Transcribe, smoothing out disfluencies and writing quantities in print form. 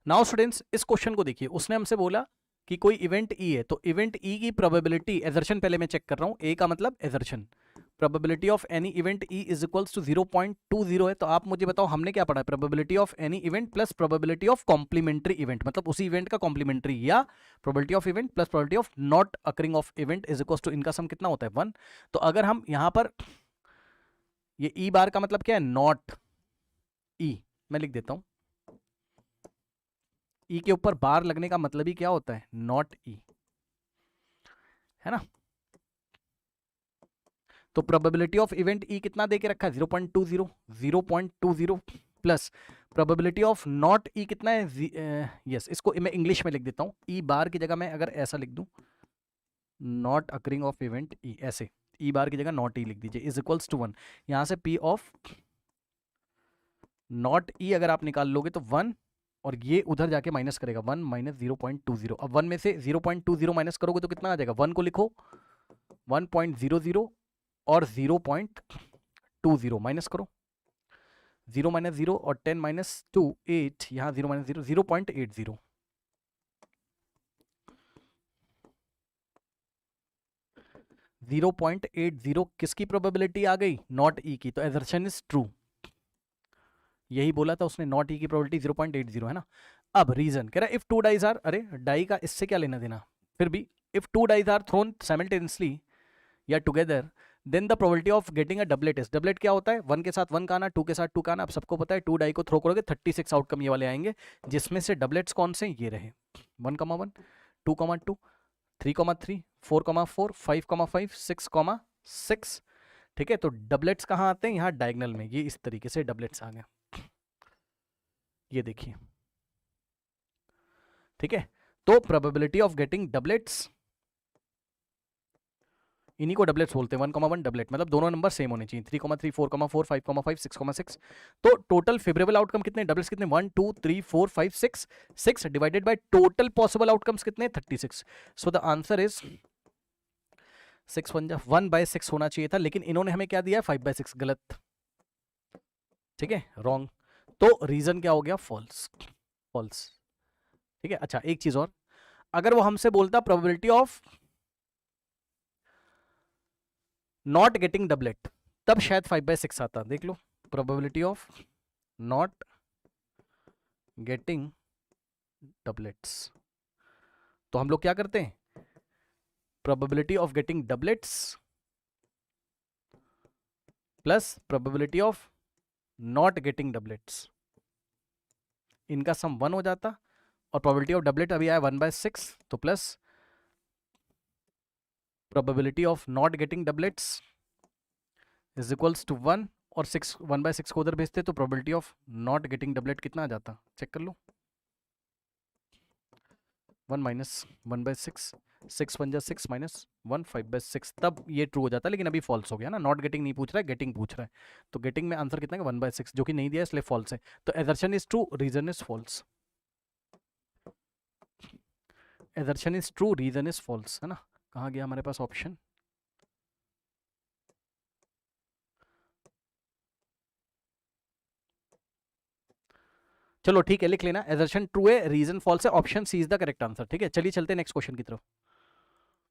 Now students इस question को देखिए, उसने हमसे बोला कि कोई इवेंट ई है, तो इवेंट ई की प्रोबेबिलिटी, एजर्शन पहले मैं चेक कर रहा हूं, ए का मतलब assertion, probability of any event E is equals to 0.20 है। तो आप मुझे बताओ हमने क्या पढ़ा है, probability of any event plus probability of complementary event, मतलब उसी इवेंट का कॉम्प्लीमेंट्री, या probability of event plus probability of not occurring of event is equals to, इनका सम कितना होता है 1। तो अगर हम यहां पर, ये ई बार का मतलब क्या है, नॉट ई, मैं लिख देता हूं, ई के ऊपर बार लगने का मतलब ही क्या होता है, नॉट ई, है ना। तो प्रोबेबिलिटी ऑफ इवेंट ई कितना दे के रखा है, 0.20 प्लस प्रोबेबिलिटी ऑफ नॉट ई कितना है, यस, इसको मैं इंग्लिश में लिख देता हूं, ई बार की जगह मैं अगर ऐसा लिख दूं, not occurring of event E, ऐसे ई बार की जगह नॉट ई लिख दीजिए, इज इक्वल्स टू 1। यहां से पी ऑफ नॉट ई अगर आप निकाल लोगे तो 1, और ये उधर जाके माइनस करेगा 1 माइनस 0.20। अब 1 में से 0.20 माइनस करोगे तो कितना आ जाएगा, 1 को लिखो 1.00 और 0.20 माइनस करो, 0 माइनस 0 और 10 माइनस 2 8, यहाँ 0 माइनस 0 0.80। किसकी प्रोबेबिलिटी आ गई, नॉट ई की, तो एजर्शन इज ट्रू, यही बोला था उसने, नॉट ई की प्रोबेबिलिटी 0.80 है ना। अब रीजन कह रहा है इफ टू डाइज आर, अरे डाई का इससे क्या लेना देना, फिर भी if two dice are thrown simultaneously या together, then the probability of getting a doublet is, doublet क्या होता है, 1 के साथ 1 का आना, 2 के साथ 2 का आना। अब सबको पता है 2 डाई को थ्रो करोगे 36 आउटकम ये वाले आएंगे, जिसमें से डबलेट्स कौन से ये रहे, 1,1 2,2 3,3 4,4 5,5 6,6। ठीक है, तो डबलेट्स कहाँ आते हैं, यहाँ डायगनल में, ये इस तरीके से डबलेट्स आ गए, ये देखिए, ठीक है। तो प्रोबेबिलिटी ऑफ गेटिंग डबलेट्स, इन्हीं को डबलेट्स बोलते हैं, 1,1 डबलेट, मतलब दोनों नंबर सेम होने चाहिए, 3,3 4,4 5,5 6,6। तो टोटल फेवरेबल आउटकम कितने, डबलेट्स कितने, 1 2 3 4 5 6, 6 divided by total possible outcomes कितने, 36। सो द आंसर इज 1/6 होना चाहिए था, लेकिन इन्होंने हमें क्या दिया है, 5/6, गलत, ठीक है, रॉन्ग। तो रीजन क्या हो गया, फॉल्स, फॉल्स, ठीक है। अच्छा एक चीज और, अगर वो हमसे बोलता probability of not getting doublet, तब शायद 5/6 आता, देख लो, probability of not getting doublets, तो हम लोग क्या करते हैं, probability of getting doublets plus probability of not getting doublets, इनका सम 1 हो जाता, और प्रोबेबिलिटी ऑफ डबलेट अभी आया 1/6, तो plus probability of not getting doublets is equals to 1, और 1/6 को उधर भेजते तो probability of not getting doublet कितना आ जाता, चेक कर लो, 1 माइनस 1/6, 6 1 6 माइनस 1 5/6, तब ये ट्रू हो जाता है। लेकिन अभी फॉल्स हो गया ना, नॉट गेटिंग नहीं पूछ रहा है, गेटिंग पूछ रहा है, तो गेटिंग में आंसर कितना है 1/6, जो कि नहीं दिया इसलिए फॉल्स है। तो assertion is true, reason is false, assertion is true, reason is false, है ना। कहाँ गया हमारे पास ऑप्शन, चलो ठीक है लिख लेना, एजर्शन ट्रू है, रीजन फॉल्स है, option C is the correct answer. ठीक है, चलिए चलते हैं नेक्स्ट क्वेश्चन की तरफ।